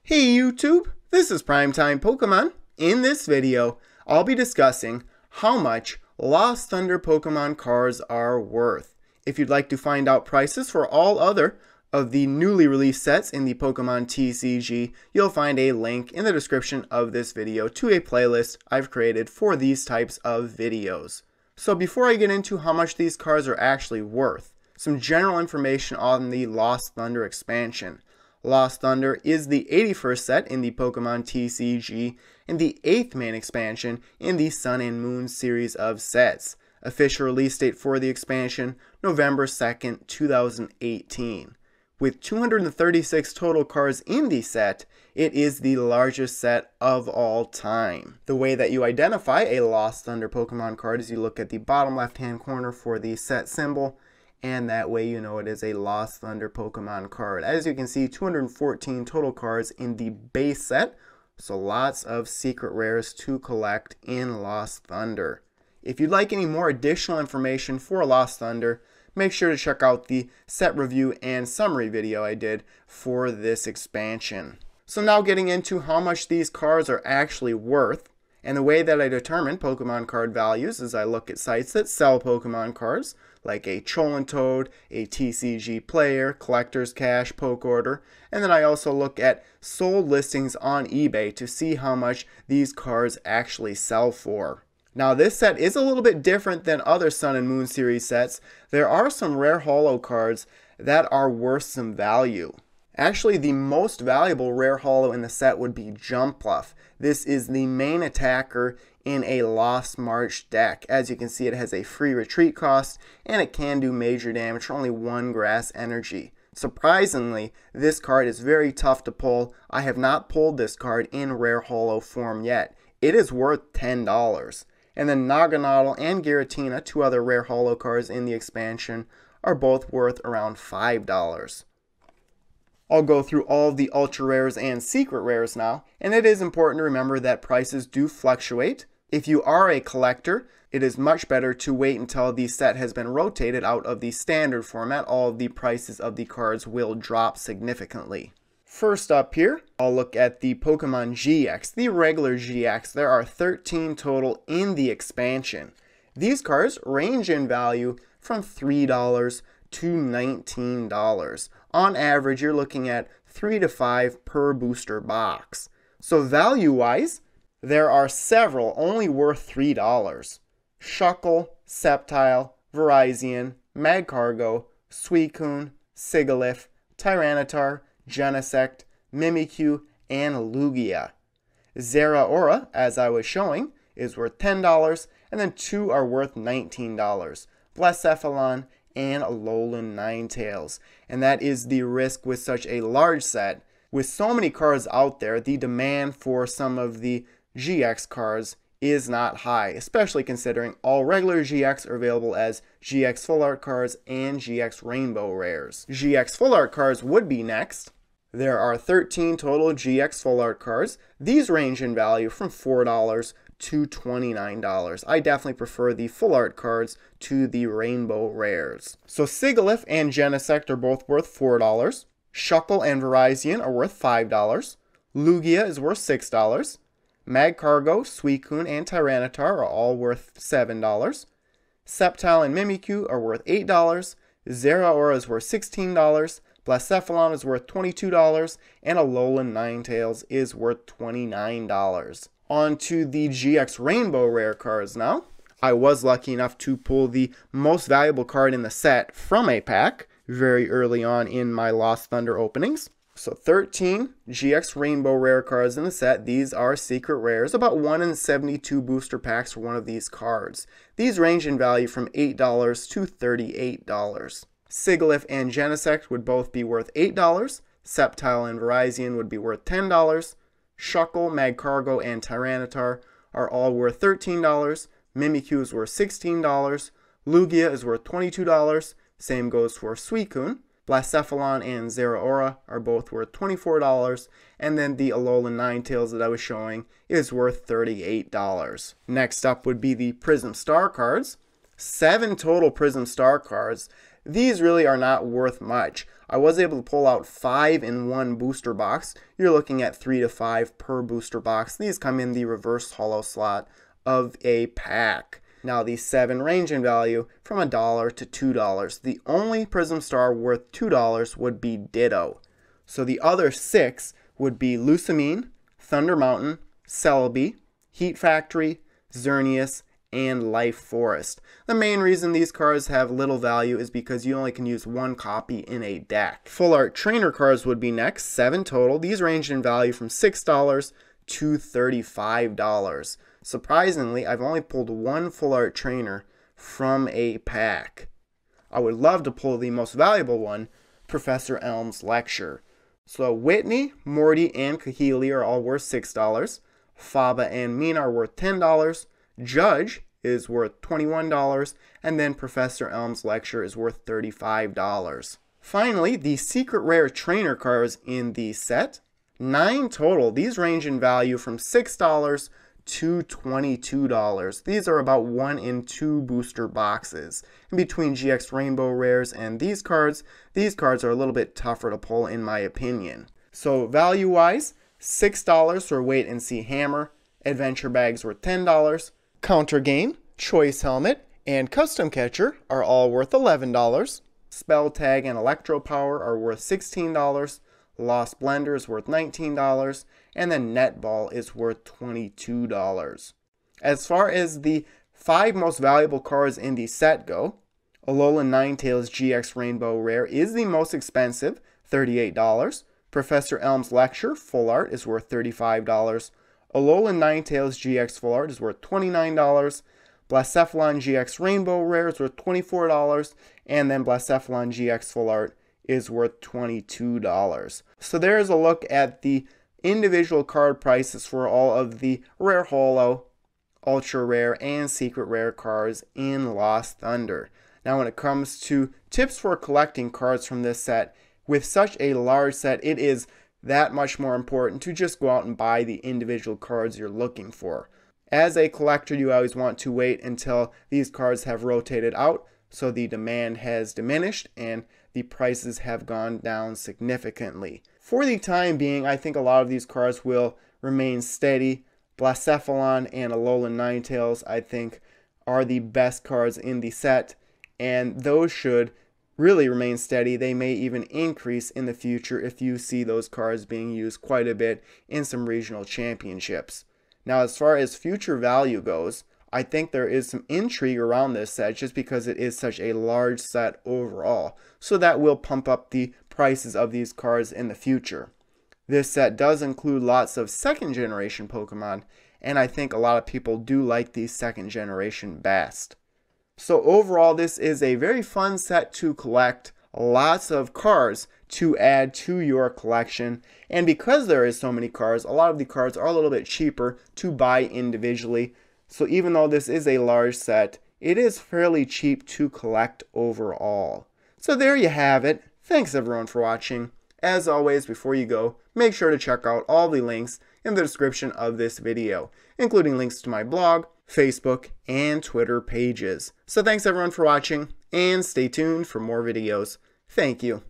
Hey YouTube, this is PrimetimePokemon. In this video, I'll be discussing how much Lost Thunder Pokemon cards are worth. If you'd like to find out prices for all other of the newly released sets in the Pokemon TCG, you'll find a link in the description of this video to a playlist I've created for these types of videos. So before I get into how much these cards are actually worth, some general information on the Lost Thunder expansion. Lost Thunder is the 81st set in the Pokemon TCG and the 8th main expansion in the Sun and Moon series of sets. Official release date for the expansion, November 2nd, 2018. With 236 total cards in the set, it is the largest set of all time. The way that you identify a Lost Thunder Pokemon card is you look at the bottom left-hand corner for the set symbol, and that way you know it is a Lost Thunder Pokemon card. As you can see, 214 total cards in the base set, so lots of secret rares to collect in Lost Thunder. If you'd like any more additional information for Lost Thunder, make sure to check out the set review and summary video I did for this expansion. So now getting into how much these cards are actually worth. And the way that I determine Pokemon card values is I look at sites that sell Pokemon cards, like a Toad, a TCG Player, Collector's Cash, Poke Order, and then I also look at sold listings on eBay to see how much these cards actually sell for. Now this set is a little bit different than other Sun and Moon series sets. There are some rare holo cards that are worth some value. Actually, the most valuable rare holo in the set would be Jumpluff. This is the main attacker in a Lost March deck. As you can see, it has a free retreat cost, and it can do major damage for only 1 grass energy. Surprisingly, this card is very tough to pull. I have not pulled this card in rare holo form yet. It is worth $10. And then Naganadel and Giratina, two other rare holo cards in the expansion, are both worth around $5. I'll go through all of the ultra rares and secret rares now, and it is important to remember that prices do fluctuate. If you are a collector, it is much better to wait until the set has been rotated out of the standard format. All of the prices of the cards will drop significantly. First up here, I'll look at the Pokemon GX, the regular GX. There are 13 total in the expansion. These cards range in value from $3 to $19. On average, you're looking at 3 to 5 per booster box. So value-wise, there are several only worth $3. Shuckle, Sceptile, Virizion, Magcargo, Suicune, Sigilyph, Tyranitar, Genesect, Mimikyu, and Lugia. Zeraora, as I was showing, is worth $10, and then 2 are worth $19. Blacephalon and Alolan Ninetales. And that is the risk with such a large set. With so many cards out there, the demand for some of the GX cards is not high, especially considering all regular GX are available as GX Full Art cards and GX Rainbow Rares. GX Full Art cards would be next. There are 13 total GX Full Art cards. These range in value from $4 to $29. I definitely prefer the Full Art cards to the Rainbow Rares. So Sigilyph and Genesect are both worth $4. Shuckle and Virizion are worth $5. Lugia is worth $6. Magcargo, Suicune, and Tyranitar are all worth $7. Sceptile and Mimikyu are worth $8. Zeraora is worth $16. Blacephalon is worth $22. And Alolan Ninetales is worth $29. On to the GX Rainbow Rare cards now. I was lucky enough to pull the most valuable card in the set from a pack very early on in my Lost Thunder openings. So 13 GX Rainbow Rare cards in the set. These are secret rares, about 1 in 72 booster packs for one of these cards. These range in value from $8 to $38. Sigilyph and Genesect would both be worth $8. Sceptile and Virizion would be worth $10. Shuckle, Magcargo, and Tyranitar are all worth $13. Mimikyu is worth $16. Lugia is worth $22. Same goes for Suicune. Blacephalon and Zeraora are both worth $24. And then the Alolan Ninetales that I was showing is worth $38. Next up would be the Prism Star cards. 7 total Prism Star cards. These really are not worth much. I was able to pull out 5 in one booster box. You're looking at 3 to 5 per booster box. These come in the reverse holo slot of a pack. Now the 7 range in value from $1 to $2. The only Prism Star worth $2 would be Ditto. So the other 6 would be Lusamine, Thunder Mountain, Celebi, Heat Factory, Xerneas, and Life Forest. The main reason these cards have little value is because you only can use one copy in a deck. Full art trainer cards would be next, 7 total. These range in value from $6 to $35. Surprisingly, I've only pulled one full art trainer from a pack. I would love to pull the most valuable one, Professor Elm's Lecture. So Whitney, Morty, and Kahili are all worth $6. Faba and Mina are worth $10. Judge is worth $21, and then Professor Elm's Lecture is worth $35. Finally, the secret rare trainer cards in the set, 9 total. These range in value from $6 to $22. These are about 1 in 2 booster boxes. In between GX Rainbow Rares and these cards are a little bit tougher to pull in my opinion. So value-wise, $6 for Wait and See Hammer, Adventure Bags worth $10, Counter Game, Choice Helmet, and Custom Catcher are all worth $11. Spell Tag and Electro Power are worth $16. Lost Blender is worth $19. And then Netball is worth $22. As far as the 5 most valuable cards in the set go, Alolan Ninetales GX Rainbow Rare is the most expensive, $38. Professor Elm's Lecture Full Art is worth $35. Alolan Ninetales GX Full Art is worth $29. Blacephalon GX Rainbow Rare is worth $24. And then Blacephalon GX Full Art is worth $22. So there's a look at the individual card prices for all of the Rare Holo, Ultra Rare, and Secret Rare cards in Lost Thunder. Now when it comes to tips for collecting cards from this set, with such a large set, it is that much more important to just go out and buy the individual cards you're looking for. As a collector, you always want to wait until these cards have rotated out, so the demand has diminished and the prices have gone down significantly. For the time being, I think a lot of these cards will remain steady. Blacephalon and Alolan Ninetales, I think, are the best cards in the set, and those should really remain steady. They may even increase in the future if you see those cards being used quite a bit in some regional championships. Now, as far as future value goes, I think there is some intrigue around this set just because it is such a large set overall. So that will pump up the prices of these cards in the future. This set does include lots of second generation Pokemon, and I think a lot of people do like the second generation best. So overall, this is a very fun set to collect, lots of cards to add to your collection, and because there is so many cards, a lot of the cards are a little bit cheaper to buy individually. So even though this is a large set, it is fairly cheap to collect overall. So there you have it. Thanks everyone for watching. As always, before you go, make sure to check out all the links in the description of this video, including links to my blog, Facebook, and Twitter pages. So thanks everyone for watching, and stay tuned for more videos. Thank you.